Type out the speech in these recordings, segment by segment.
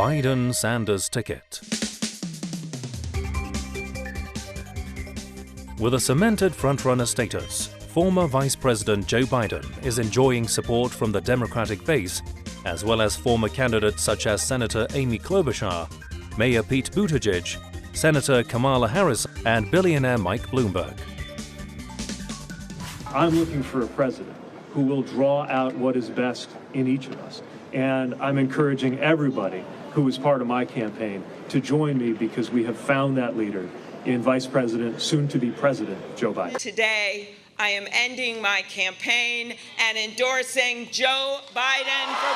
Biden-Sanders ticket. With a cemented frontrunner status, former Vice President Joe Biden is enjoying support from the Democratic base, as well as former candidates such as Senator Amy Klobuchar, Mayor Pete Buttigieg, Senator Kamala Harris, and billionaire Mike Bloomberg. I'm looking for a president who will draw out what is best in each of us. And I'm encouraging everybody who is part of my campaign to join me because we have found that leader in Vice President, soon-to-be President, Joe Biden. Today, I am ending my campaign and endorsing Joe Biden for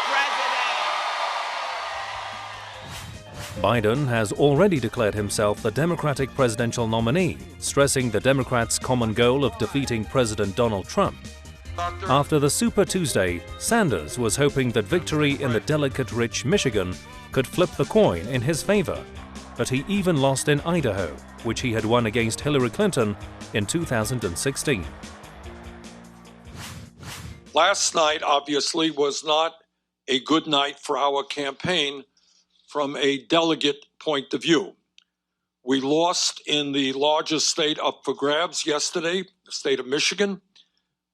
president. Biden has already declared himself the Democratic presidential nominee, stressing the Democrats' common goal of defeating President Donald Trump. After the Super Tuesday, Sanders was hoping that victory in the delegate-rich Michigan could flip the coin in his favor, but he even lost in Idaho, which he had won against Hillary Clinton in 2016. Last night, obviously, was not a good night for our campaign from a delegate point of view. We lost in the largest state up for grabs yesterday, the state of Michigan.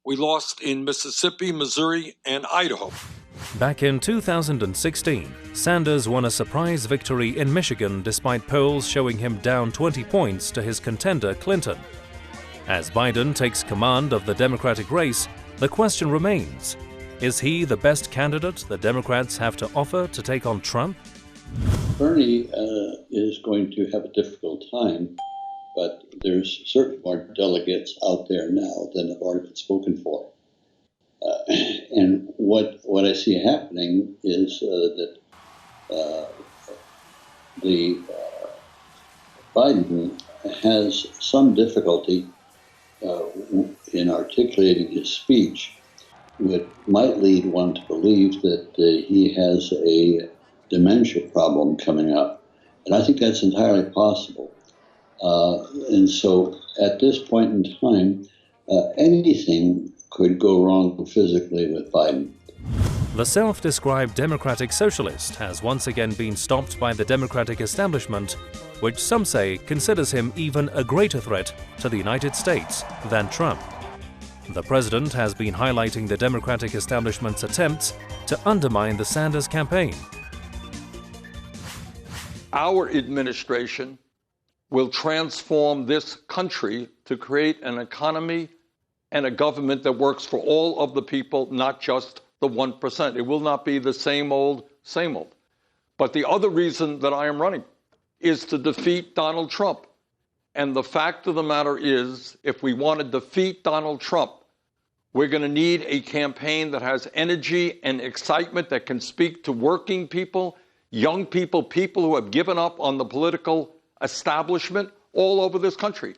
We lost in Mississippi, Missouri, and Idaho. Back in 2016, Sanders won a surprise victory in Michigan despite polls showing him down 20 points to his contender Clinton. As Biden takes command of the Democratic race, the question remains, is he the best candidate the Democrats have to offer to take on Trump? Bernie is going to have a difficult time, but there's certainly more delegates out there now than have already been spoken for. And what I see happening is that Biden has some difficulty in articulating his speech, which might lead one to believe that he has a dementia problem coming up. And I think that's entirely possible. And so at this point in time, anything could go wrong physically with Biden. The self-described democratic socialist has once again been stopped by the Democratic establishment, which some say considers him even a greater threat to the United States than Trump. The president has been highlighting the Democratic establishment's attempts to undermine the Sanders campaign. Our administration will transform this country to create an economy and a government that works for all of the people, not just the 1%. It will not be the same old, same old. But the other reason that I am running is to defeat Donald Trump. And the fact of the matter is, if we want to defeat Donald Trump, we're going to need a campaign that has energy and excitement, that can speak to working people, young people, people who have given up on the political establishment all over this country.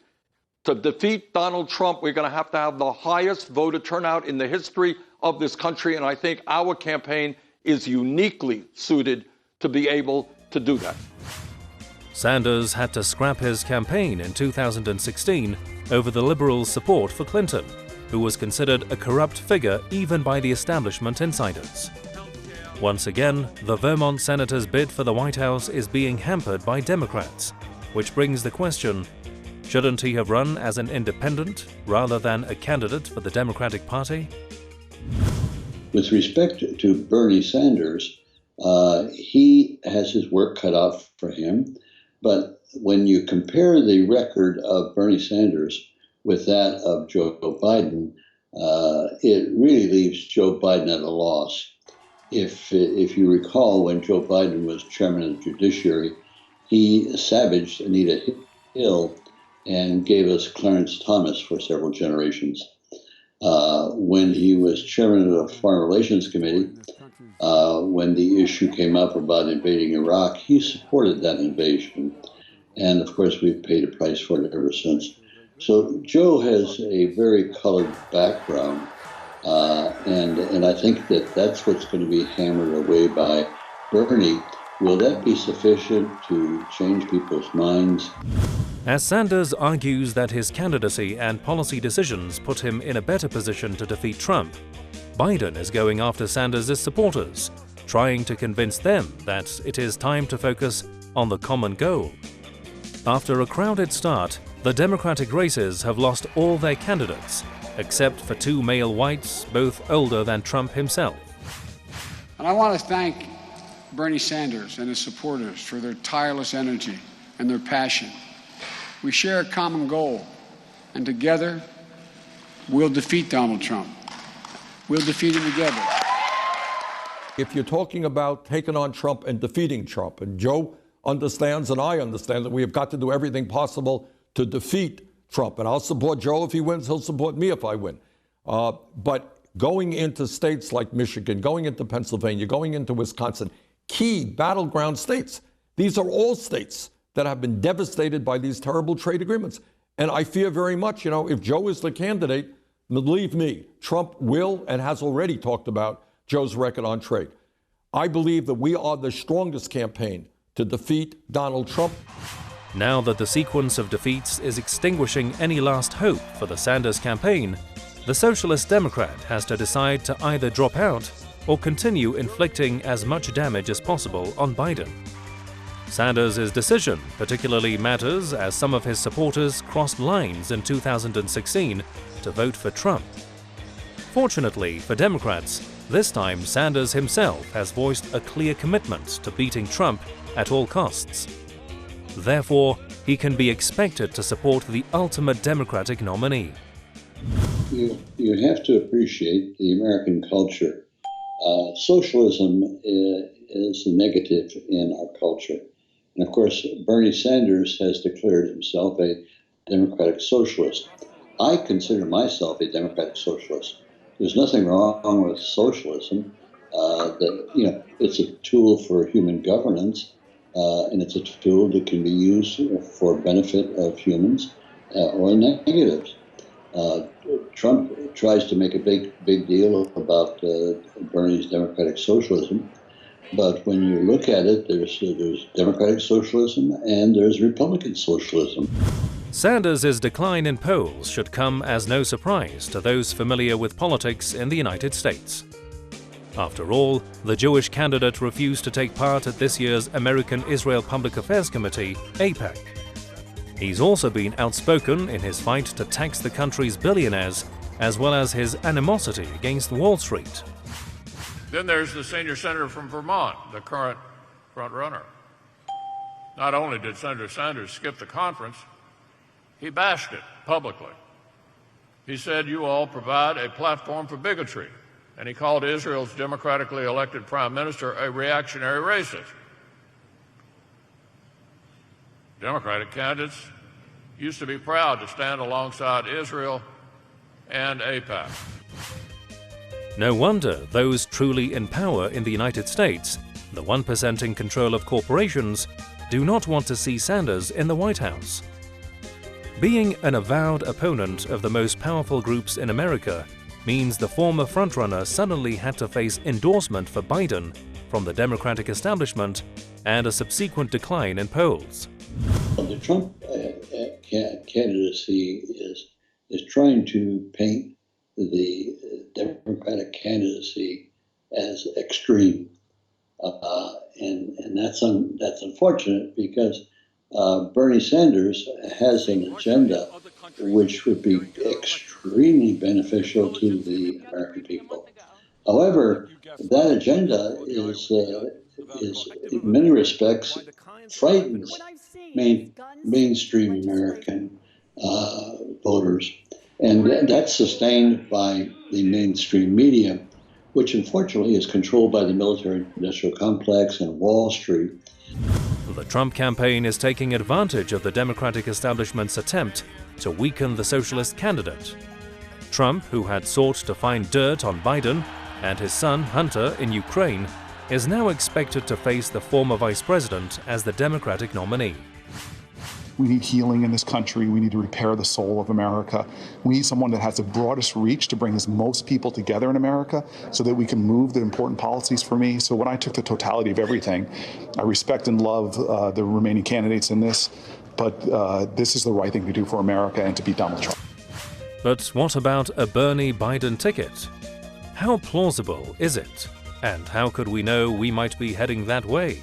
To defeat Donald Trump, we're going to have the highest voter turnout in the history of this country, and I think our campaign is uniquely suited to be able to do that. Sanders had to scrap his campaign in 2016 over the Liberals' support for Clinton, who was considered a corrupt figure even by the establishment insiders. Once again, the Vermont senator's bid for the White House is being hampered by Democrats, which brings the question, shouldn't he have run as an independent rather than a candidate for the Democratic Party? With respect to Bernie Sanders, he has his work cut out for him. But when you compare the record of Bernie Sanders with that of Joe Biden, it really leaves Joe Biden at a loss. If you recall, when Joe Biden was chairman of the Judiciary, he savaged Anita Hill and gave us Clarence Thomas for several generations. When he was chairman of the Foreign Relations Committee, when the issue came up about invading Iraq, he supported that invasion. And of course, we've paid a price for it ever since. So Joe has a very colored background. And I think that that's what's going to be hammered away by Bernie. Will that be sufficient to change people's minds? As Sanders argues that his candidacy and policy decisions put him in a better position to defeat Trump, Biden is going after Sanders' supporters, trying to convince them that it is time to focus on the common goal. After a crowded start, the Democratic races have lost all their candidates, except for two male whites, both older than Trump himself. And I want to thank Bernie Sanders and his supporters for their tireless energy and their passion. We share a common goal, and together we'll defeat Donald Trump. We'll defeat him together. If you're talking about taking on Trump and defeating Trump, and Joe understands and I understand that we have got to do everything possible to defeat Trump. And I'll support Joe if he wins, he'll support me if I win. But going into states like Michigan, going into Pennsylvania, going into Wisconsin, key battleground states, these are all states that have been devastated by these terrible trade agreements. And I fear very much, if Joe is the candidate, believe me, Trump will and has already talked about Joe's record on trade. I believe that we are the strongest campaign to defeat Donald Trump. Now that the sequence of defeats is extinguishing any last hope for the Sanders campaign, the Socialist Democrat has to decide to either drop out or continue inflicting as much damage as possible on Biden. Sanders' decision particularly matters as some of his supporters crossed lines in 2016 to vote for Trump. Fortunately for Democrats, this time Sanders himself has voiced a clear commitment to beating Trump at all costs. Therefore, he can be expected to support the ultimate Democratic nominee. You have to appreciate the American culture. Socialism is a negative in our culture. And of course, Bernie Sanders has declared himself a democratic socialist. I consider myself a democratic socialist. There's nothing wrong with socialism. It's a tool for human governance, and it's a tool that can be used for benefit of humans or negatives. Trump tries to make a big deal about Bernie's democratic socialism, but when you look at it, there's democratic socialism and there's Republican socialism. Sanders' decline in polls should come as no surprise to those familiar with politics in the United States. After all, the Jewish candidate refused to take part at this year's American-Israel Public Affairs Committee, AIPAC. He's also been outspoken in his fight to tax the country's billionaires, as well as his animosity against Wall Street. Then there's the senior senator from Vermont, the current front-runner. Not only did Senator Sanders skip the conference, he bashed it publicly. He said, "You all provide a platform for bigotry," and he called Israel's democratically elected prime minister a reactionary racist. Democratic candidates used to be proud to stand alongside Israel and AIPAC. No wonder those truly in power in the United States, the 1% in control of corporations, do not want to see Sanders in the White House. Being an avowed opponent of the most powerful groups in America means the former frontrunner suddenly had to face endorsement for Biden from the Democratic establishment and a subsequent decline in polls. The Trump candidacy is trying to paint the Democratic candidacy as extreme, and that's unfortunate because Bernie Sanders has an agenda which would be extremely beneficial to the American people. However, that agenda is in many respects frightens mainstream American voters. And that's sustained by the mainstream media, which unfortunately is controlled by the military-industrial complex and Wall Street. The Trump campaign is taking advantage of the Democratic establishment's attempt to weaken the socialist candidate. Trump, who had sought to find dirt on Biden and his son Hunter in Ukraine, is now expected to face the former vice president as the Democratic nominee. We need healing in this country. We need to repair the soul of America. We need someone that has the broadest reach to bring as most people together in America so that we can move the important policies for me. So when I took the totality of everything, I respect and love the remaining candidates in this, but this is the right thing to do for America and to beat Donald Trump. But what about a Bernie Biden ticket? How plausible is it? And how could we know we might be heading that way?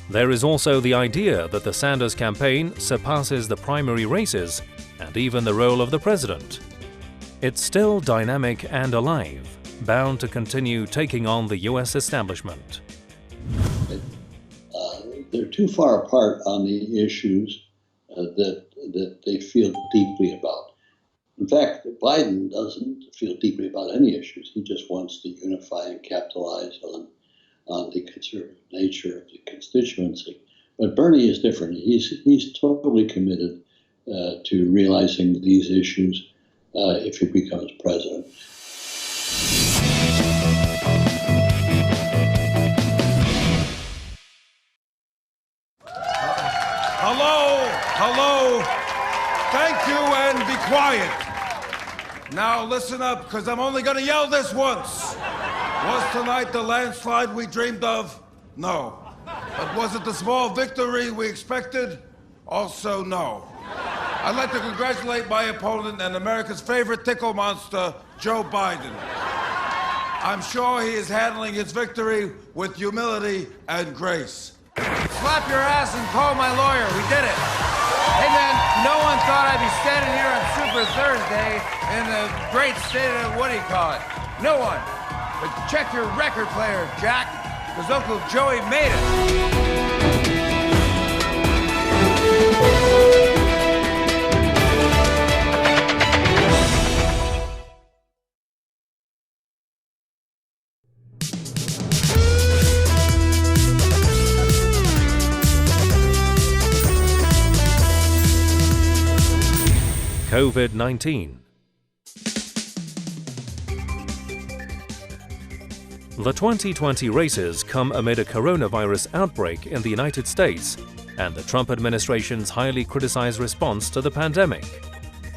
There is also the idea that the Sanders campaign surpasses the primary races and even the role of the president. It's still dynamic and alive, bound to continue taking on the U.S. establishment. They're too far apart on the issues that they feel deeply about. In fact, Biden doesn't feel deeply about any issues. He just wants to unify and capitalize on the conservative nature of the constituency. But Bernie is different. He's totally committed to realizing these issues if he becomes president. Hello. Thank you, and be quiet. Now listen up, because I'm only going to yell this once. Was tonight the landslide we dreamed of? No. But was it the small victory we expected? Also no. I'd like to congratulate my opponent and America's favorite tickle monster, Joe Biden. I'm sure he is handling his victory with humility and grace. Slap your ass and call my lawyer. We did it. Hey, man, no one thought I'd be standing here on Super Thursday in the great state of, what do you call it? No one. But check your record player, Jack, because Uncle Joey made it. COVID-19. The 2020 races come amid a coronavirus outbreak in the United States and the Trump administration's highly criticized response to the pandemic.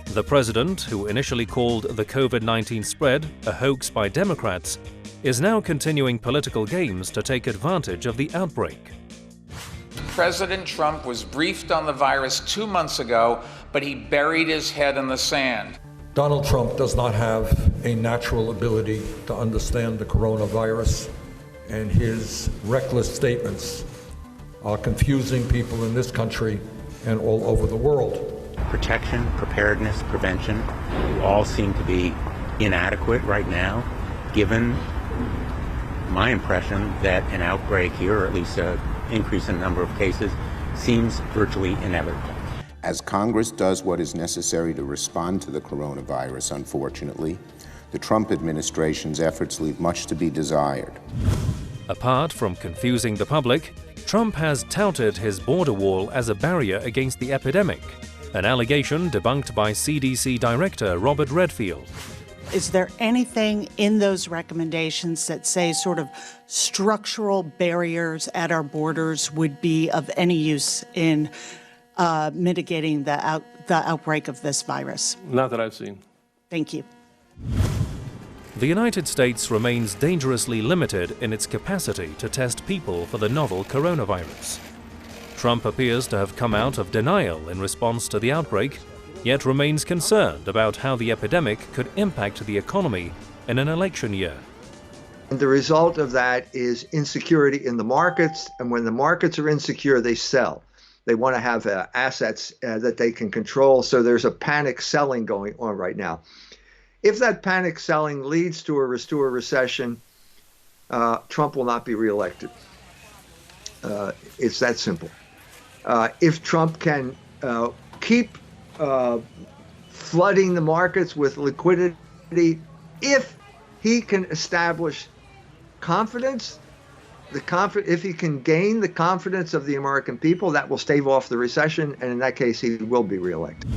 The president, who initially called the COVID-19 spread a hoax by Democrats, is now continuing political games to take advantage of the outbreak. President Trump was briefed on the virus 2 months ago, but he buried his head in the sand. Donald Trump does not have a natural ability to understand the coronavirus, and his reckless statements are confusing people in this country and all over the world. Protection, preparedness, prevention all seem to be inadequate right now, given my impression that an outbreak here, or at least an increase in the number of cases, seems virtually inevitable. As Congress does what is necessary to respond to the coronavirus, unfortunately, the Trump administration's efforts leave much to be desired. Apart from confusing the public, Trump has touted his border wall as a barrier against the epidemic, an allegation debunked by CDC Director Robert Redfield. Is there anything in those recommendations that say sort of structural barriers at our borders would be of any use in mitigating the outbreak of this virus? Not that I've seen. Thank you. The United States remains dangerously limited in its capacity to test people for the novel coronavirus. Trump appears to have come out of denial in response to the outbreak, yet remains concerned about how the epidemic could impact the economy in an election year. And the result of that is insecurity in the markets, and when the markets are insecure, they sell. They want to have assets that they can control, so there's a panic selling going on right now. If that panic selling leads to a recession, Trump will not be reelected. It's that simple. If Trump can keep flooding the markets with liquidity, if he can establish confidence, if he can gain the confidence of the American people, that will stave off the recession, and in that case, he will be reelected.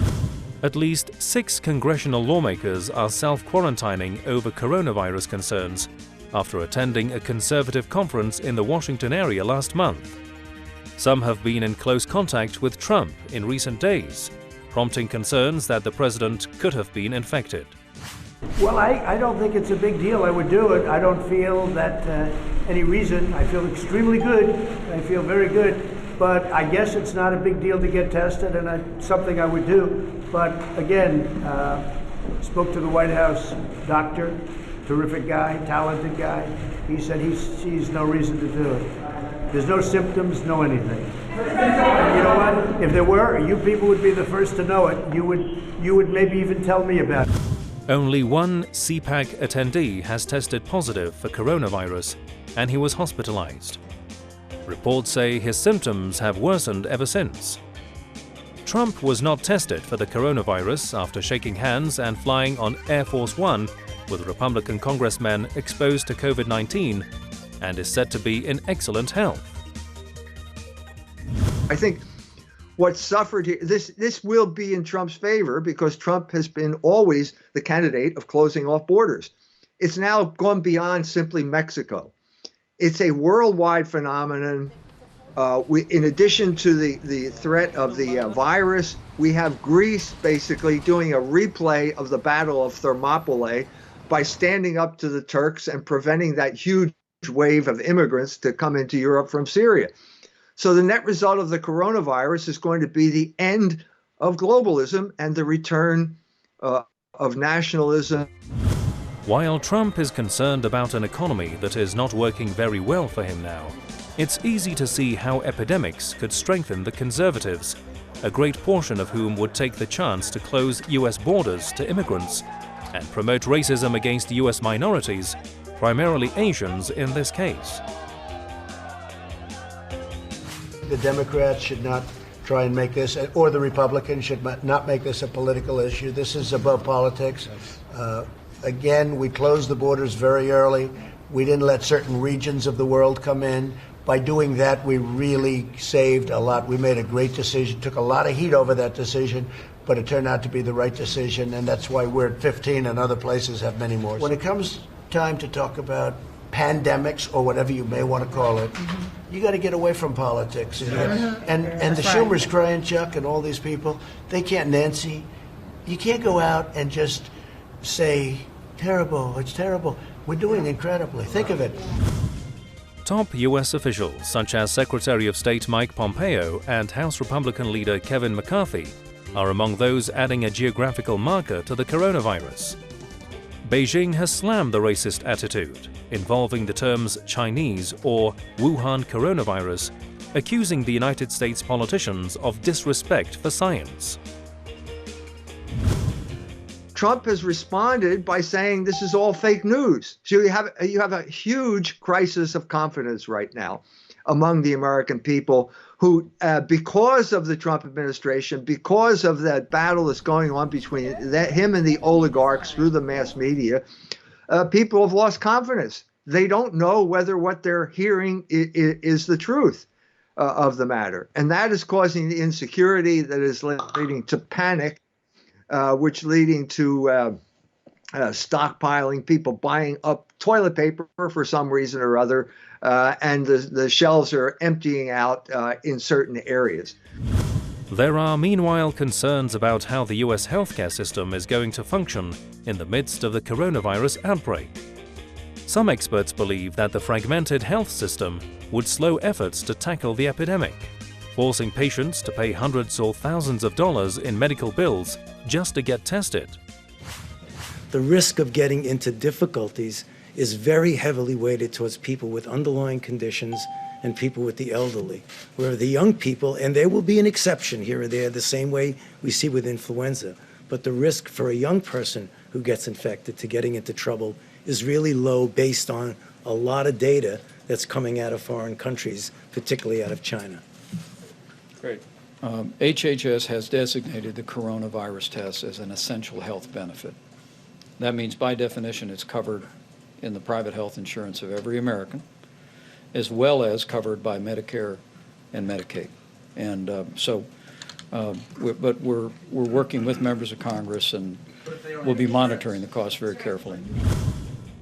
At least 6 congressional lawmakers are self-quarantining over coronavirus concerns after attending a conservative conference in the Washington area last month. Some have been in close contact with Trump in recent days, prompting concerns that the president could have been infected. Well, I don't think it's a big deal. I would do it. I don't feel that any reason. I feel extremely good. I feel very good. But I guess it's not a big deal to get tested, and it's something I would do. But again, spoke to the White House doctor, terrific guy, talented guy. He said he sees no reason to do it. There's no symptoms, no anything. And you know what? If there were, you people would be the first to know it. You would maybe even tell me about it. Only one CPAC attendee has tested positive for coronavirus, and he was hospitalized. Reports say his symptoms have worsened ever since. Trump was not tested for the coronavirus after shaking hands and flying on Air Force One with Republican congressmen exposed to COVID-19, and is said to be in excellent health. I think what suffered here, this will be in Trump's favor because Trump has been always the candidate of closing off borders. It's now gone beyond simply Mexico. It's a worldwide phenomenon. In addition to the threat of the virus, we have Greece basically doing a replay of the Battle of Thermopylae by standing up to the Turks and preventing that huge wave of immigrants to come into Europe from Syria. So the net result of the coronavirus is going to be the end of globalism and the return of nationalism. While Trump is concerned about an economy that is not working very well for him now, it's easy to see how epidemics could strengthen the conservatives, a great portion of whom would take the chance to close US borders to immigrants and promote racism against US minorities, primarily Asians in this case. The Democrats should not try and make this, or the Republicans should not make this a political issue. This is above politics. Again, we closed the borders very early. We didn't let certain regions of the world come in. By doing that, we really saved a lot. We made a great decision, took a lot of heat over that decision, but it turned out to be the right decision, and that's why we're at 15 and other places have many more. When it comes time to talk about pandemics or whatever you may want to call it, you got to get away from politics. And the Schumers crying Chuck and all these people, they can't, Nancy, you can't go out and just say, terrible, it's terrible. We're doing incredibly. Think of it. Top US officials such as Secretary of State Mike Pompeo and House Republican leader Kevin McCarthy are among those adding a geographical marker to the coronavirus. Beijing has slammed the racist attitude, involving the terms Chinese or Wuhan coronavirus, accusing the United States politicians of disrespect for science. Trump has responded by saying this is all fake news. So you have a huge crisis of confidence right now among the American people who, because of the Trump administration, because of that battle that's going on between him and the oligarchs through the mass media, people have lost confidence. They don't know whether what they're hearing is the truth of the matter. And that is causing the insecurity that is leading to panic, which leading to stockpiling, people buying up toilet paper for some reason or other, and the shelves are emptying out in certain areas. There are meanwhile concerns about how the US healthcare system is going to function in the midst of the coronavirus outbreak. Some experts believe that the fragmented health system would slow efforts to tackle the epidemic, forcing patients to pay hundreds or thousands of dollars in medical bills just to get tested. The risk of getting into difficulties is very heavily weighted towards people with underlying conditions and people with the elderly, where the young people, and there will be an exception here or there, the same way we see with influenza, but the risk for a young person who gets infected to getting into trouble is really low based on a lot of data that's coming out of foreign countries, particularly out of China. Great. HHS has designated the coronavirus test as an essential health benefit. That means, by definition, it's covered in the private health insurance of every American, as well as covered by Medicare and Medicaid. And but we're working with members of Congress, and we'll be monitoring the costs very carefully.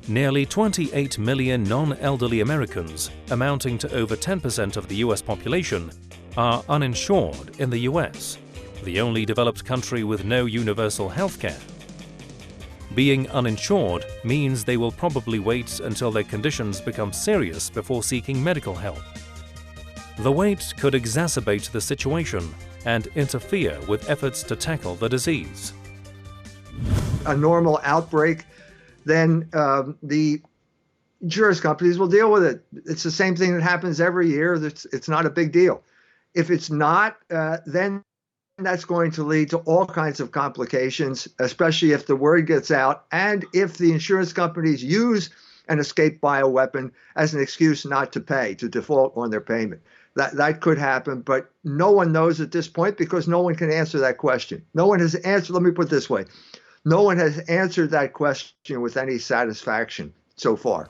Nearly 28 million non-elderly Americans, amounting to over 10% of the US population, are uninsured in the US, the only developed country with no universal health care. Being uninsured means they will probably wait until their conditions become serious before seeking medical help. The wait could exacerbate the situation and interfere with efforts to tackle the disease. A normal outbreak then the insurance companies will deal with it. It's the same thing that happens every year. It's not a big deal. If it's not, then that's going to lead to all kinds of complications, especially if the word gets out and if the insurance companies use an escaped bioweapon as an excuse not to pay, to default on their payment. That could happen, but no one knows at this point because no one can answer that question. No one has answered, let me put it this way, no one has answered that question with any satisfaction so far.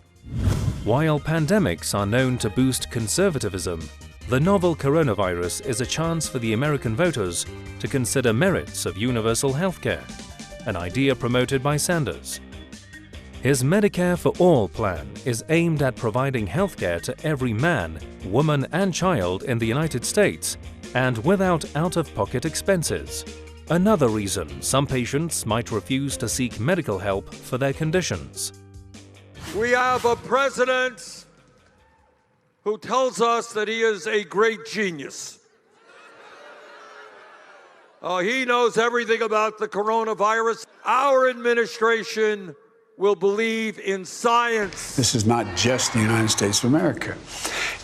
While pandemics are known to boost conservatism, the novel coronavirus is a chance for the American voters to consider merits of universal healthcare, an idea promoted by Sanders. His Medicare for All plan is aimed at providing healthcare to every man, woman and child in the United States and without out-of-pocket expenses. Another reason some patients might refuse to seek medical help for their conditions. We have a president who tells us that he is a great genius. He knows everything about the coronavirus. Our administration will believe in science. This is not just the United States of America.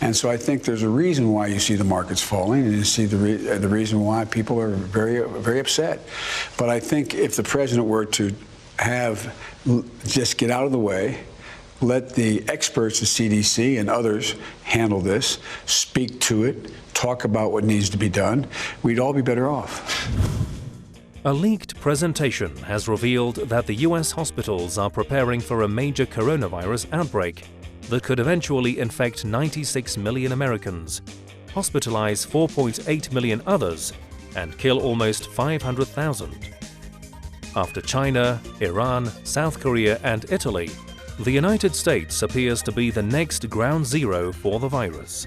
And so I think there's a reason why you see the markets falling, and you see the reason why people are very, very upset. But I think if the president were to just get out of the way, let the experts, the CDC and others, handle this, speak to it, talk about what needs to be done, we'd all be better off. A leaked presentation has revealed that the US hospitals are preparing for a major coronavirus outbreak that could eventually infect 96 million Americans, hospitalize 4.8 million others, and kill almost 500,000. After China, Iran, South Korea, and Italy, the United States appears to be the next ground zero for the virus.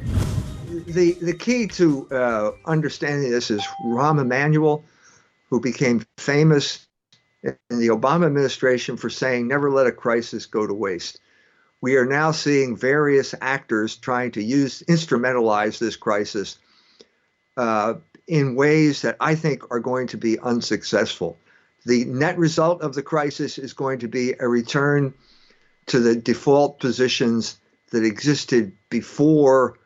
The key to understanding this is Rahm Emanuel, who became famous in the Obama administration for saying, never let a crisis go to waste. We are now seeing various actors trying to instrumentalize this crisis in ways that I think are going to be unsuccessful. The net result of the crisis is going to be a return to the default positions that existed before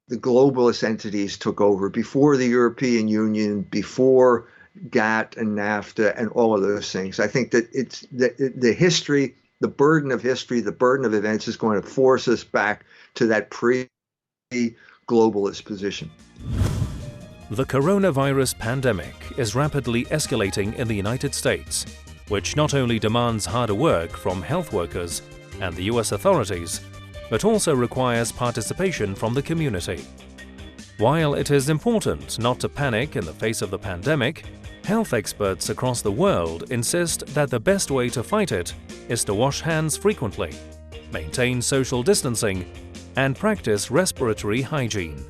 the globalist entities took over, before the European Union, before GATT and NAFTA and all of those things. I think that it's the history, the burden of history, the burden of events is going to force us back to that pre-globalist position. The coronavirus pandemic is rapidly escalating in the United States, which not only demands harder work from health workers and the US authorities, but also requires participation from the community. While it is important not to panic in the face of the pandemic, health experts across the world insist that the best way to fight it is to wash hands frequently, maintain social distancing, and practice respiratory hygiene.